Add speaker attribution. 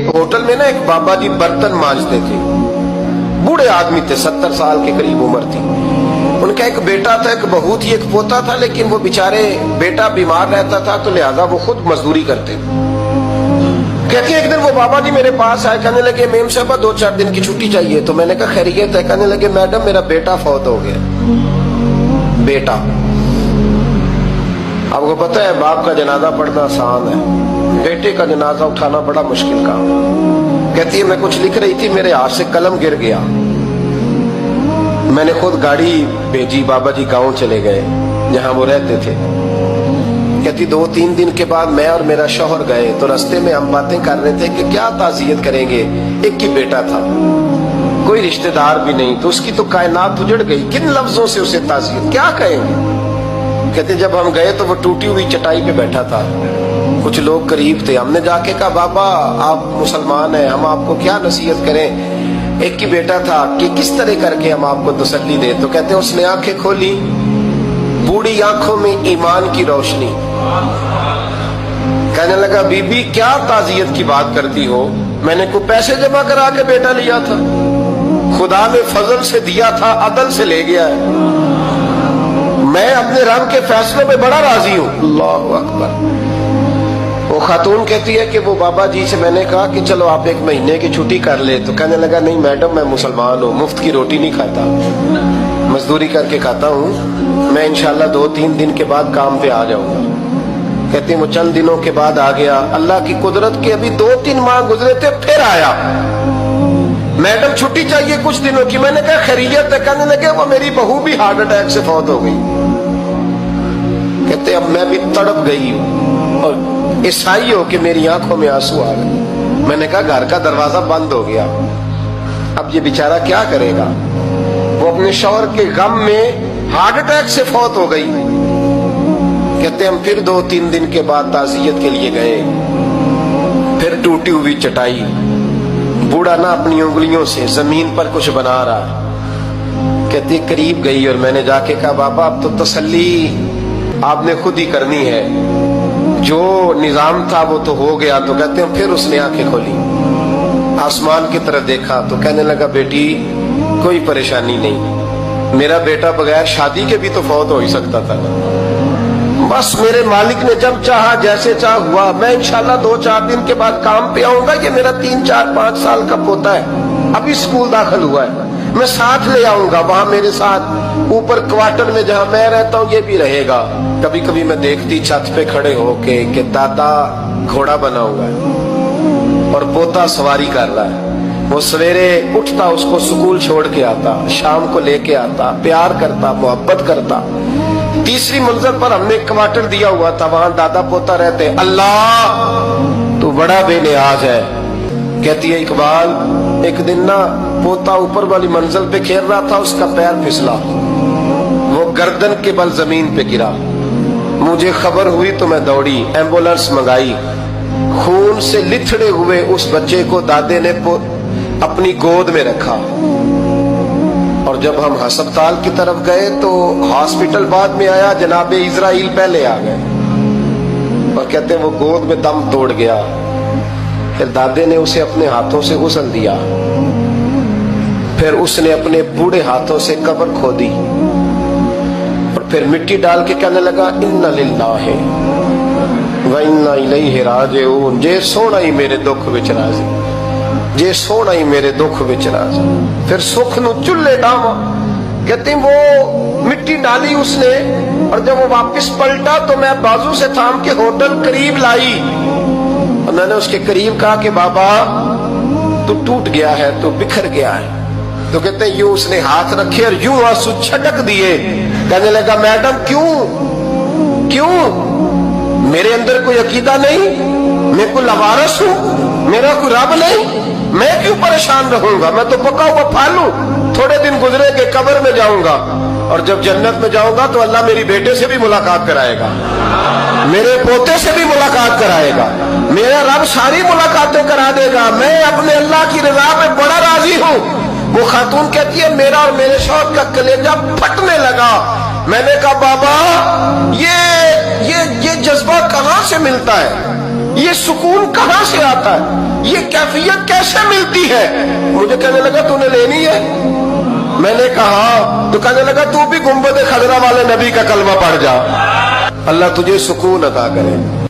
Speaker 1: Hotel में ना एक बाबा जी बर्तन मांजते थे, बूढ़े आदमी थे, 70 साल के करीब उम्र थी। उनका एक बेटा था, एक बहू थी, एक पोता था, लेकिन वो बेचारे बेटा बीमार रहता था तो लिहाजा वो खुद मजदूरी करते थे। कहती है एक दिन वो बाबा जी मेरे पास आए, कहने लगे मेम साहब 2-4 दिन की छुट्टी चाहिए। तो मैंने कहा खैरियत है? कहने लगे मैडम मेरा बेटा फौत हो गया। बेटा, आपको पता है बाप का जनाजा पढ़ना आसान है, बेटे का जनाजा उठाना बड़ा मुश्किल काम। कहती है मैं कुछ लिख रही थी, मेरे हाथ से कलम गिर गया, मैंने खुद गाड़ी भेजी, बाबा जी गांव चले गए जहां वो रहते थे। कहती 2-3 दिन के बाद मैं और मेरा शौहर गए तो रास्ते में हम बातें कर रहे थे कि क्या ताज़ियत करेंगे, एक ही बेटा था, कोई रिश्तेदार भी नहीं, तो उसकी तो कायनात उजड़ गई, किन लफ्जों से उसे ताज़ियत क्या कहेंगे। कहते जब हम गए तो वो टूटी हुई चटाई पे बैठा था, कुछ लोग करीब थे, हमने जाके कहा बाबा आप मुसलमान हैं, हम आपको क्या नसीहत करें, एक ही बेटा था, कि किस तरह करके हम आपको तसल्ली दें। तो कहते उसने आंखें खोली, बूढ़ी आंखों में ईमान की रोशनी, कहने लगा बीबी क्या ताज़ियत की बात करती हो, मैंने कोई पैसे जमा करा के बेटा लिया था, खुदा ने फजल से दिया था, अदल से ले गया है, मैं अपने रब के फैसलों में बड़ा राजी हूं। अल्लाहु अकबर। वो खातून कहती है कि वो बाबा जी से मैंने कहा कि चलो आप 1 महीने की छुट्टी कर ले, तो कहने लगा नहीं मैडम मैं मुसलमान हूँ, मुफ्त की रोटी नहीं खाता, मजदूरी करके खाता हूँ, मैं इंशाल्लाह 2-3 दिन के बाद काम पे आ जाऊंगा। कहती वो चंद दिनों के बाद आ गया, अल्लाह की कुदरत के अभी 2-3 माह गुजरे थे, फिर आया, मैडम छुट्टी चाहिए कुछ दिनों की। मैंने कहा खैरियत है? कहने लगे वो मेरी बहू भी हार्ट अटैक से फौत हो गई। कहते अब मैं भी तड़प गई और ईसाई हो कि मेरी आंखों में आंसू आ गए। मैंने कहा घर का दरवाजा बंद हो गया, अब ये बेचारा क्या करेगा। वो अपने शौहर के गम में हार्ट अटैक से फौत हो गई। कहते हम फिर 2-3 दिन के बाद ताज़ियत के लिए गए, फिर टूटी हुई चटाई, बूढ़ा ना अपनी उंगलियों से जमीन पर कुछ बना रहा। कहती करीब गई और मैंने जाके कहा बाबा अब तो तसल्ली आपने खुद ही करनी है, जो निजाम था वो तो हो गया। तो कहते हैं फिर उसने आंखें खोली, आसमान की तरफ देखा तो कहने लगा बेटी कोई परेशानी नहीं, मेरा बेटा बगैर शादी के भी तो फौत हो ही सकता था, बस मेरे मालिक ने जब चाहा जैसे चाह हुआ, मैं इंशाल्लाह 2-4 दिन के बाद काम पे आऊंगा। ये मेरा 3-4-5 साल का पोता है, अभी स्कूल दाखिल हुआ है, मैं साथ ले आऊंगा, वहां मेरे साथ ऊपर क्वार्टर में जहां मैं रहता हूँ ये भी रहेगा। कभी कभी मैं देखती छत पे खड़े होके कि दादा घोड़ा बना हुआ है और पोता सवारी कर रहा है, वो सवेरे उठता उसको स्कूल छोड़ के आता, शाम को लेके आता, प्यार करता, मोहब्बत करता। तीसरी मंजिल पर हमने क्वार्टर दिया हुआ था, वहां दादा पोता रहते। अल्लाह तू बड़ा बेनियाज है। कहती है इकबाल एक दिन ना पोता ऊपर वाली मंजिल पे खेल रहा था, उसका पैर फिसला, वो गर्दन के बल जमीन पे गिरा, मुझे खबर हुई तो मैं दौड़ी, एम्बुलेंस मंगाई, खून से लिथड़े हुए उस बच्चे को दादे ने अपनी गोद में रखा। और जब हम अस्पताल की तरफ गए तो हॉस्पिटल बाद में आया, जनाबे इजराइल पहले आ गए और कहते वो गोद में दम तोड़ गया। फिर दादे ने उसे अपने हाथों से गुसल दिया, फिर उसने अपने बूढ़े हाथों से कब्र खोदी और फिर मिट्टी डाल के कहने लगा इन्ना लिल्लाहि व इन्ना इलैहि राजिऊन। जे सोना ही मेरे दुख विच राजी, जे सोना ही मेरे दुख विच राजी। फिर सुख नु चुल्ले डावा। कहते वो मिट्टी डाली उसने और जब वो वापस पलटा तो मैं बाजू से थाम के होटल करीब लाई और मैंने उसके करीब कहा कि बाबा तू टूट गया है, तू बिखर गया है। तो कहते यूं उसने हाथ रखे और यूं आंसू छटक दिए। कहने लगा मैडम क्यों क्यों, मेरे अंदर कोई अकीदा नहीं, मैं कोई लवारस हूं, मेरा कोई रब नहीं, मैं क्यों परेशान रहूंगा, मैं तो पका हुआ फल हूं, थोड़े दिन गुजरे के कब्र में जाऊंगा और जब जन्नत में जाऊंगा तो अल्लाह मेरी बेटे से भी मुलाकात कराएगा, मेरे पोते से भी मुलाकात कराएगा, मेरा रब सारी मुलाकातें करा देगा, मैं अपने अल्लाह की रजा में बड़ा राजी हूं। वो खातून कहती है मेरा और मेरे शौहर का कलेजा फटने लगा। मैंने कहा बाबा ये जज्बा कहां से मिलता है, یہ سکون کہاں سے آتا ہے, یہ کیفیت کیسے ملتی ہے؟ مجھے کہنے لگا تو نے لینی ہے. میں نے کہا تو کہنے لگا تو بھی گنبد خضرا والے نبی کا کلمہ پڑھ جا, اللہ تجھے سکون عطا کرے.